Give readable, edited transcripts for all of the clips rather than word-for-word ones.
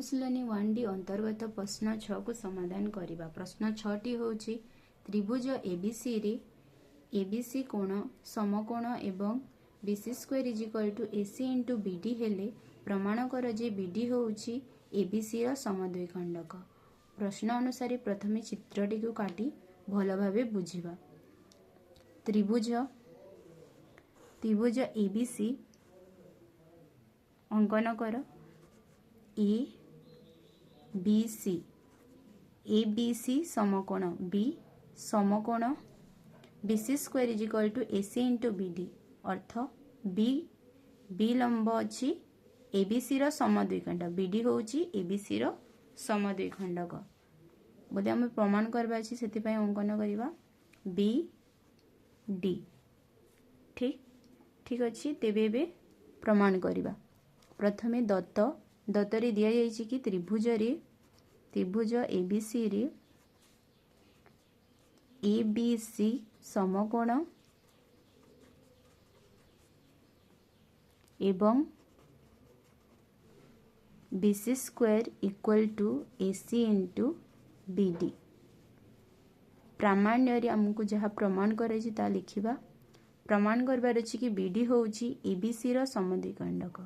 अनुशीलनी 1D अंतर्गत प्रश्न 6 को समाधान करवा। प्रश्न 6टी होची त्रिभुज एबीसी रे एबीसी कोण समकोण एवं BC square is equal to AC into BD हेले प्रमाण कर जे बीडी होची एबीसी रा समद्विखंडक। प्रश्न अनुसार प्रथमे चित्रटी को काटी भल भावे बुझिबा। त्रिभुज एबीसी अंकन कर एबीसी समकोण बी समकोण BC square is equal to AC into BD अर्थ बी लंब अच्छी एबीसी रो समद्विखंड बीडी होची एबीसी रो समद्विखंडक बोले आम प्रमाण करबा अछि सेति पय अंकन करबा बी डी। ठीक अछि तेबे बे प्रमाण करबा। प्रथमे दत्त रे दिया जायछि कि त्रिभुज एबीसी रे एबीसी समकोण एवं BC square equal to AC into BD. प्रामाण्य रे हमको जहाँ प्रमाण कराई ता लिखिबा। प्रमाण करबार अछि कि बीडी होउची एबीसी रो समद्विखंडक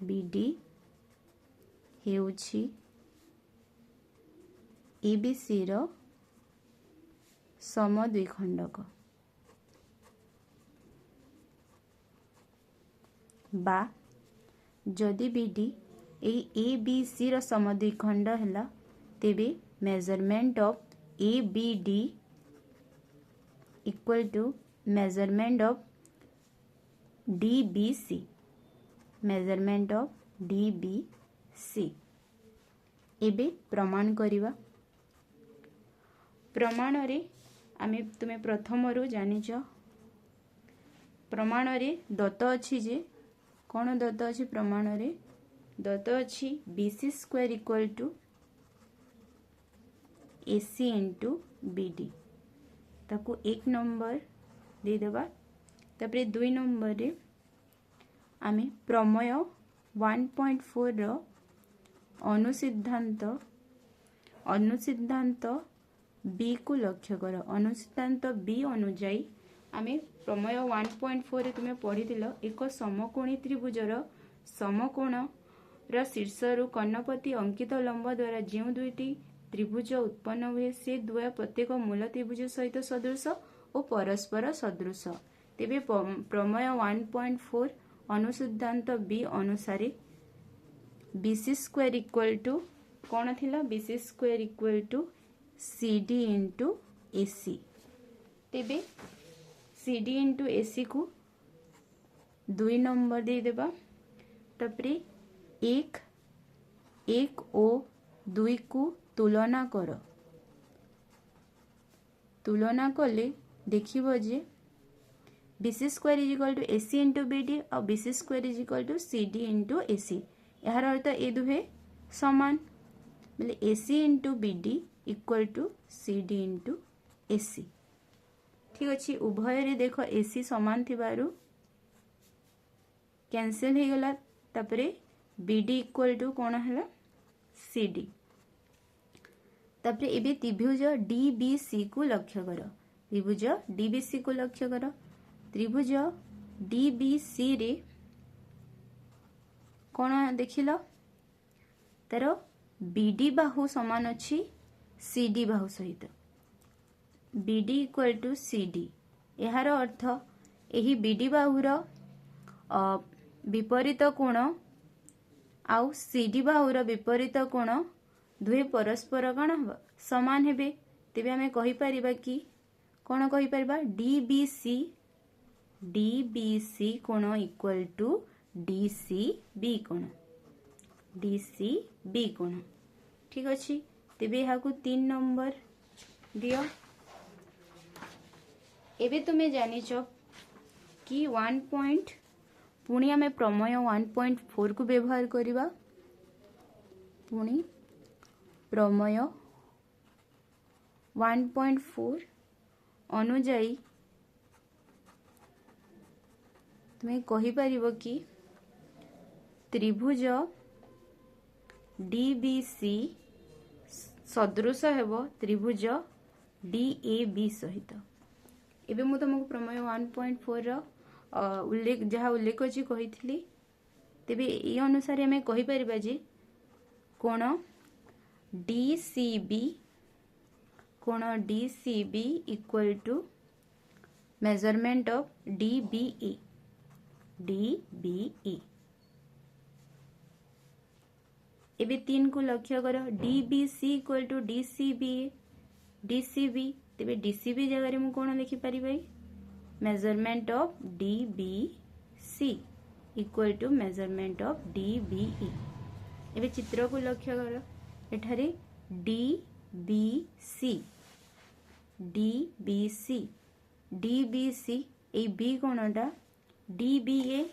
बीडी हेउची एबीसी रो समद्विखंडक बा जदि बीडी एबीसी रो समद्विखंड हैला तेबे measurement of ABD equal to measurement of DBC एबे प्रमाण करिवा। प्रमाण रे आमे तुमे प्रथम रु जानिच प्रमाण रे दत्त अछि जे कोन दत्त अछि प्रमाण रे दत्त अछि BC square equal to AC into BD ताको एक नंबर दे देबा। तापरे दुई नंबर रे आमे प्रमेय 1.4 रो अनुसिद्धांत बी को लक्ष्य कर। अनुसिद्धांत बी अनुजाई आमे प्रमेय 1.4 रे तुमे पढ़ी दिलो एक समकोणी त्रिभुजर समकोण र शीर्ष रु कर्णपति अंकित लंब द्वारा जो दुईटी त्रिभुज उत्पन्न हुए से द्वय प्रत्येक मूल त्रिभुज सहित सदृश और परस्पर सदृश। तेबे प्रमेय 1.4 अनुसिद्धांत बी अनुसारे बीसी स्क्वायर इक्वल टू कौन थिला BC square equal to CD into AC. तेबे सीडी इंटू एसी को दुई नंबर दे देबा। तपरे एक ओ दुई को तुलना कर। तुलना कले देखिबो जे BC square is equal to AC into BD और BC square is equal to CD into AC. यार अर्थ ए दुहे समान बोले AC into BD equal to CD into AC. ठीक अच्छे उभय रे देख एसी समान थिबारु कैंसिल हो गला। तापरे बीडी इक्वल टू कौन है सीडी। तापरे एबे त्रिभुज डीबीसी को लक्ष्य कर। त्रिभुज डीबीसी को लक्ष्य कर। त्रिभुज डीबीसी रे कौन देखिल तार बीडी बाहु समान अच्छी सीडी बाहु सहित बीडी इक्वल टू सीडी। यार अर्थ यही बीडी बाहुर विपरीत कोण आउ सीडी बाहुर विपरीत कोण दुहे परस्पर कौन समान हेबे। तेबे आमे कहि परिबा कि कौन कहि परिबा डीबीसी कोण इक्वल टू डीसीबी कोण। ठीक अच्छे तेबे यहाँ को 3 नंबर दियो। एबे तुमे जानिच कि 1 पॉइंट पुणी आमे प्रमेय 1.4 को व्यवहार करिबा। पुणी प्रमेय 1.4 अनुजाई तुम्हें कहि परिबो कि त्रिभुज DBC सदृश हेबो त्रिभुज DAB सहित। एबे मु तुमको प्रमेय 1.4 रो उल्लेख जहाँ उल्लेख अच्छी कही तेबे ये अनुसार आम कहीपर जे कोण DCB equal to measurement of DBE। एबे 3 को लक्ष्य कर DBC इक्वल टू DCB तेबे DCB जगह मु कोण लिखि परिबे measurement of DBC equal to measurement of DBE। एबे चित्र को लक्ष्य कर एठारे DBC ए बी कोणटा DBA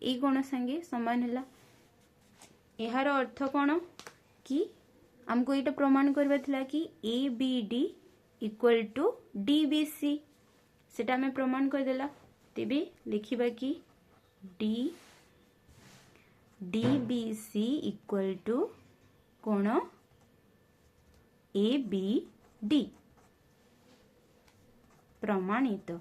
ए कोण संगे समान है। यार अर्थ कौन कि हमको ये प्रमाण करबा थिला कि ABD इक्वल टू DBC सेटा हमें प्रमाण कर देला। तेबे लिखिबा कि DBC इक्वल टू कोण ABD प्रमाणित।